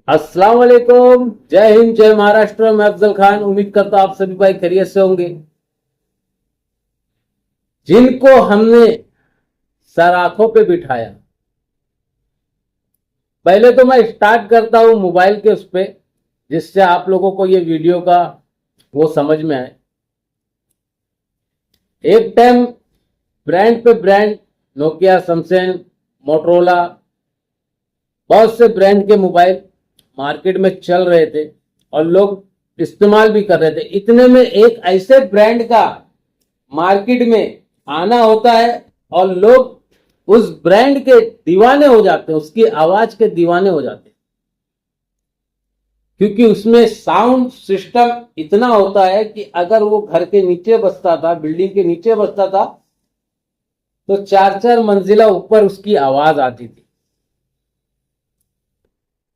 अस्सलाम वालेकुम। जय हिंद, जय महाराष्ट्र। मैं अफजल खान। उम्मीद करता हूं आप सभी भाई खैरियत से होंगे। जिनको हमने सर आंखों पे बिठाया, पहले तो मैं स्टार्ट करता हूं मोबाइल के उस पे, जिससे आप लोगों को ये वीडियो का वो समझ में आए। एक टाइम ब्रांड पे ब्रांड, नोकिया, सैमसंग, मोटरोला, बहुत से ब्रांड के मोबाइल मार्केट में चल रहे थे और लोग इस्तेमाल भी कर रहे थे। इतने में एक ऐसे ब्रांड का मार्केट में आना होता है और लोग उस ब्रांड के दीवाने हो जाते हैं, उसकी आवाज के दीवाने हो जाते हैं, क्योंकि उसमें साउंड सिस्टम इतना होता है कि अगर वो घर के नीचे बसता था, बिल्डिंग के नीचे बसता था, तो 4-4 मंजिला ऊपर उसकी आवाज आती थी।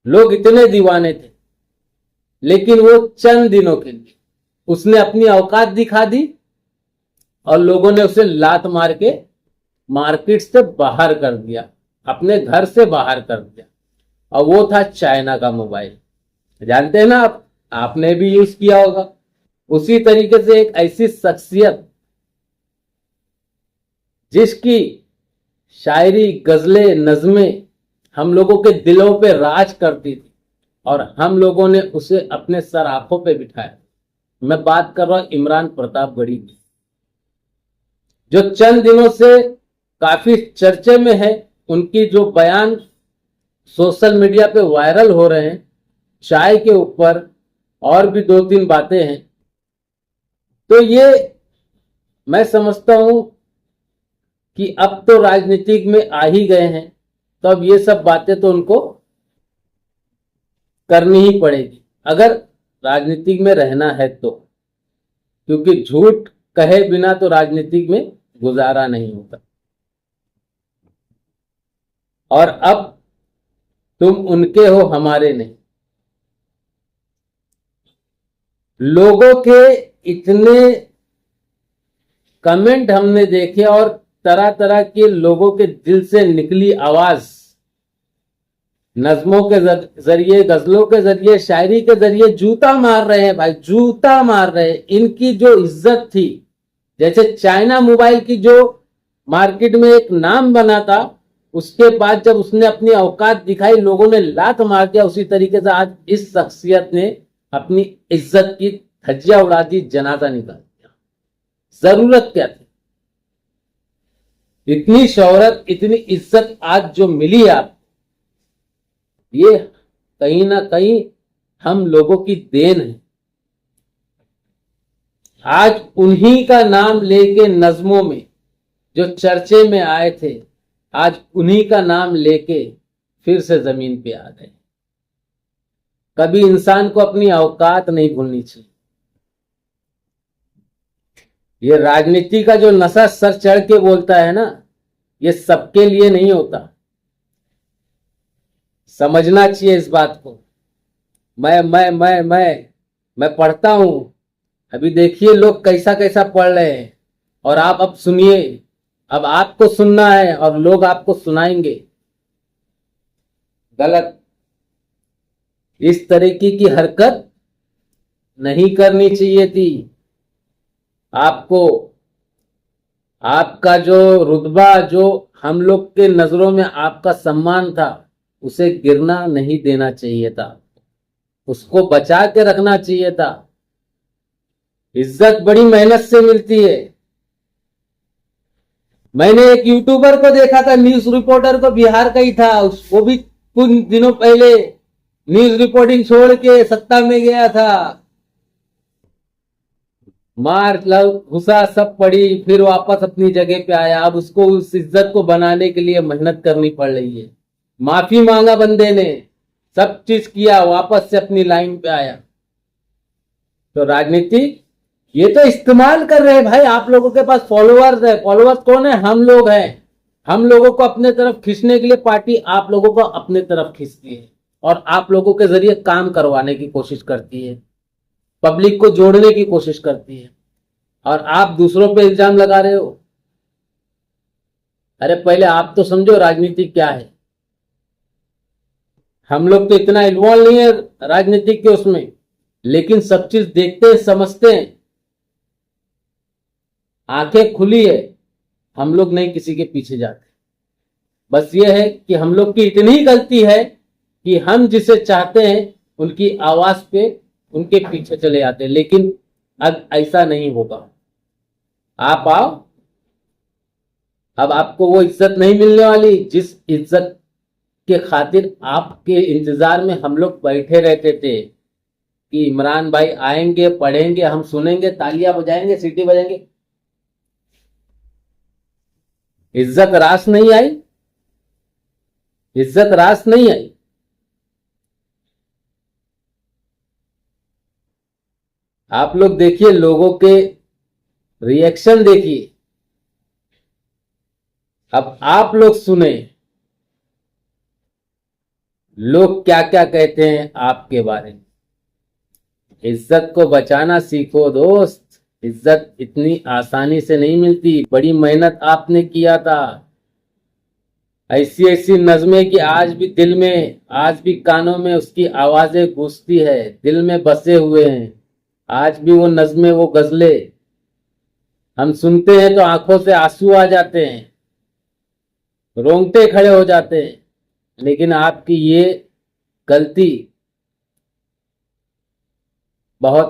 लोग इतने दीवाने थे। लेकिन वो चंद दिनों के लिए उसने अपनी औकात दिखा दी और लोगों ने उसे लात मार के मार्केट से बाहर कर दिया, अपने घर से बाहर कर दिया। और वो था चाइना का मोबाइल। जानते हैं ना आप, आपने भी यूज किया होगा। उसी तरीके से एक ऐसी शख्सियत जिसकी शायरी, गजलें, नज़में हम लोगों के दिलों पे राज करती थी और हम लोगों ने उसे अपने सर आंखों पे बिठाया। मैं बात कर रहा हूं इमरान प्रतापगढ़ी की, जो चंद दिनों से काफी चर्चे में है। उनकी जो बयान सोशल मीडिया पे वायरल हो रहे हैं, चाय के ऊपर और भी 2-3 बातें हैं, तो ये मैं समझता हूं कि अब तो राजनीतिक में आ ही गए हैं, तो अब ये सब बातें तो उनको करनी ही पड़ेगी अगर राजनीतिक में रहना है तो, क्योंकि झूठ कहे बिना तो राजनीतिक में गुजारा नहीं होता। और अब तुम उनके हो, हमारे नहीं। लोगों के इतने कमेंट हमने देखे और तरह तरह के लोगों के दिल से निकली आवाज, नज़मों के जरिए, गजलों के जरिए, शायरी के जरिए जूता मार रहे हैं भाई, जूता मार रहे हैं। इनकी जो इज्जत थी, जैसे चाइना मोबाइल की जो मार्केट में एक नाम बना था, उसके बाद जब उसने अपनी औकात दिखाई, लोगों ने लात मार दिया। उसी तरीके से आज इस शख्सियत ने अपनी इज्जत की धज्जियां उड़ा दी, जनाजा निकाल दिया। जरूरत क्या थी? इतनी शोहरत, इतनी इज्जत आज जो मिली आप, ये कहीं ना कहीं हम लोगों की देन है। आज उन्हीं का नाम लेके नज़मों में जो चर्चे में आए थे, आज उन्हीं का नाम लेके फिर से जमीन पे आ गए। कभी इंसान को अपनी औकात नहीं भूलनी चाहिए। ये राजनीति का जो नशा सर चढ़ के बोलता है ना, ये सबके लिए नहीं होता। समझना चाहिए इस बात को। मैं पढ़ता हूं। अभी देखिए लोग कैसा कैसा पढ़ रहे हैं, और आप अब सुनिए। अब आपको सुनना है और लोग आपको सुनाएंगे। गलत, इस तरीके की हरकत नहीं करनी चाहिए थी आपको। आपका जो रुतबा, जो हम लोग के नजरों में आपका सम्मान था, उसे गिरना नहीं देना चाहिए था, उसको बचा के रखना चाहिए था। इज्जत बड़ी मेहनत से मिलती है। मैंने एक यूट्यूबर को देखा था, न्यूज रिपोर्टर को, बिहार का ही था, वो भी कुछ दिनों पहले न्यूज रिपोर्टिंग छोड़ के सत्ता में गया था। मार लव घुसा सब पड़ी, फिर वापस अपनी जगह पे आया। अब उसको उस इज्जत को बनाने के लिए मेहनत करनी पड़ रही है। माफी मांगा बंदे ने, सब चीज किया, वापस से अपनी लाइन पे आया। तो राजनीति ये तो इस्तेमाल कर रहे हैं भाई। आप लोगों के पास फॉलोअर्स है। फॉलोअर्स कौन है? हम लोग हैं। हम लोगों को अपने तरफ खींचने के लिए पार्टी आप लोगों को अपने तरफ खींचती है और आप लोगों के जरिए काम करवाने की कोशिश करती है, पब्लिक को जोड़ने की कोशिश करती है, और आप दूसरों पे इल्जाम लगा रहे हो। अरे पहले आप तो समझो राजनीति क्या है। हम लोग तो इतना इन्वॉल्व नहीं है राजनीतिक के उसमें, लेकिन सब चीज देखते हैं, समझते हैं, आंखें खुली है, हम लोग नहीं किसी के पीछे जाते। बस ये है कि हम लोग की इतनी ही गलती है कि हम जिसे चाहते हैं उनकी आवाज पे उनके पीछे चले जाते हैं, लेकिन अब ऐसा नहीं होगा। आप आओ, अब आपको वो इज्जत नहीं मिलने वाली जिस इज्जत के खातिर आपके इंतजार में हम लोग बैठे रहते थे कि इमरान भाई आएंगे, पढ़ेंगे, हम सुनेंगे, तालियां बजाएंगे, सीटी बजाएंगे। इज्जत रास नहीं आई, इज्जत रास नहीं आई। आप लोग देखिए, लोगों के रिएक्शन देखिए। अब आप लोग सुने लोग क्या क्या कहते हैं आपके बारे में। इज्जत को बचाना सीखो दोस्त, इज्जत इतनी आसानी से नहीं मिलती। बड़ी मेहनत आपने किया था, ऐसी ऐसी नज़में कि आज भी दिल में, आज भी कानों में उसकी आवाजें गूंजती है, दिल में बसे हुए हैं। आज भी वो नज़में, वो गजलें हम सुनते हैं तो आंखों से आंसू आ जाते हैं, रोंगटे खड़े हो जाते हैं। लेकिन आपकी ये गलती बहुत,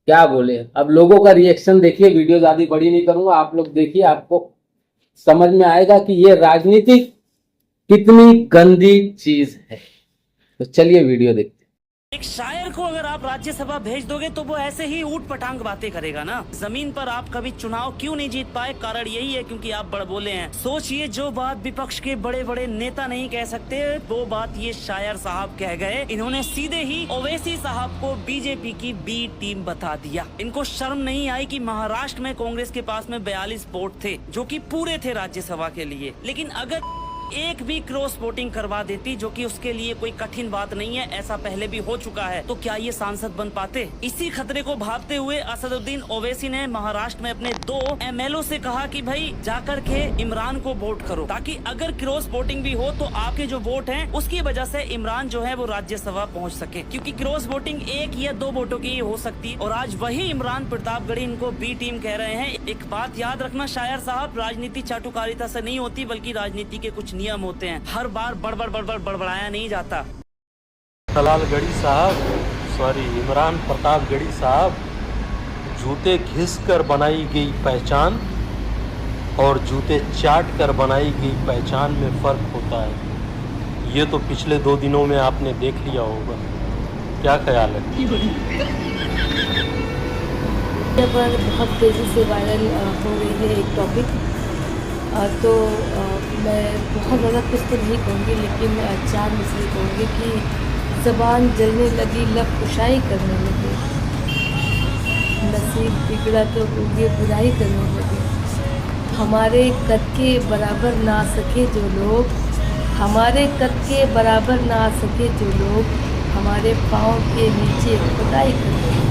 क्या बोले। अब लोगों का रिएक्शन देखिए, वीडियो ज्यादा बड़ी नहीं करूंगा, आप लोग देखिए, आपको समझ में आएगा कि ये राजनीति कितनी गंदी चीज है। तो चलिए वीडियो देखते हैं। एक शायर को अगर आप राज्यसभा भेज दोगे तो वो ऐसे ही ऊट पटांग बातें करेगा ना। जमीन पर आप कभी चुनाव क्यों नहीं जीत पाए? कारण यही है क्योंकि आप बड़ बोले हैं। सोचिए, जो बात विपक्ष के बड़े बड़े नेता नहीं कह सकते वो बात ये शायर साहब कह गए। इन्होंने सीधे ही ओवैसी साहब को बीजेपी की बी टीम बता दिया। इनको शर्म नहीं आई कि महाराष्ट्र में कांग्रेस के पास में 42 वोट थे जो कि पूरे थे राज्यसभा के लिए, लेकिन अगर एक भी क्रॉस वोटिंग करवा देती, जो कि उसके लिए कोई कठिन बात नहीं है, ऐसा पहले भी हो चुका है, तो क्या ये सांसद बन पाते? इसी खतरे को भांपते हुए असदुद्दीन ओवैसी ने महाराष्ट्र में अपने 2 एमएलओ से कहा कि भाई जाकर के इमरान को वोट करो, ताकि अगर क्रॉस वोटिंग भी हो तो आपके जो वोट हैं उसकी वजह से इमरान जो है वो राज्यसभा पहुँच सके, क्योंकि क्रॉस वोटिंग 1 या 2 वोटों की हो सकती है। और आज वही इमरान प्रतापगढ़ी इनको बी टीम कह रहे हैं। एक बात याद रखना शायर साहब, राजनीति चाटुकारिता से नहीं होती, बल्कि राजनीति के कुछ नियम होते हैं। हर बार बड़बड़ाया नहीं जाता। तलालगढ़ी साहब, सॉरी इमरान प्रतापगढ़ी साहब, जूते घिस कर बनाई गई पहचान और जूते चाट कर बनाई गई पहचान में फ़र्क होता है। ये तो पिछले 2 दिनों में आपने देख लिया होगा। क्या ख्याल है? पर बहुत तेज़ी से वायरल हो रही है एक टॉपिक, तो मैं बहुत ज़्यादा कुछ तो नहीं कहूँगी, लेकिन 4 मसले कहूँगी कि ज़बान जलने लगी, लब कुशाई करने लगे, नसीब बिगड़ा तो ये बुराई करने लगे, हमारे कद के बराबर ना आ सके जो लोग, हमारे कद के बराबर ना आ सके जो लोग, हमारे पाँव के नीचे खुदाई करने लगे।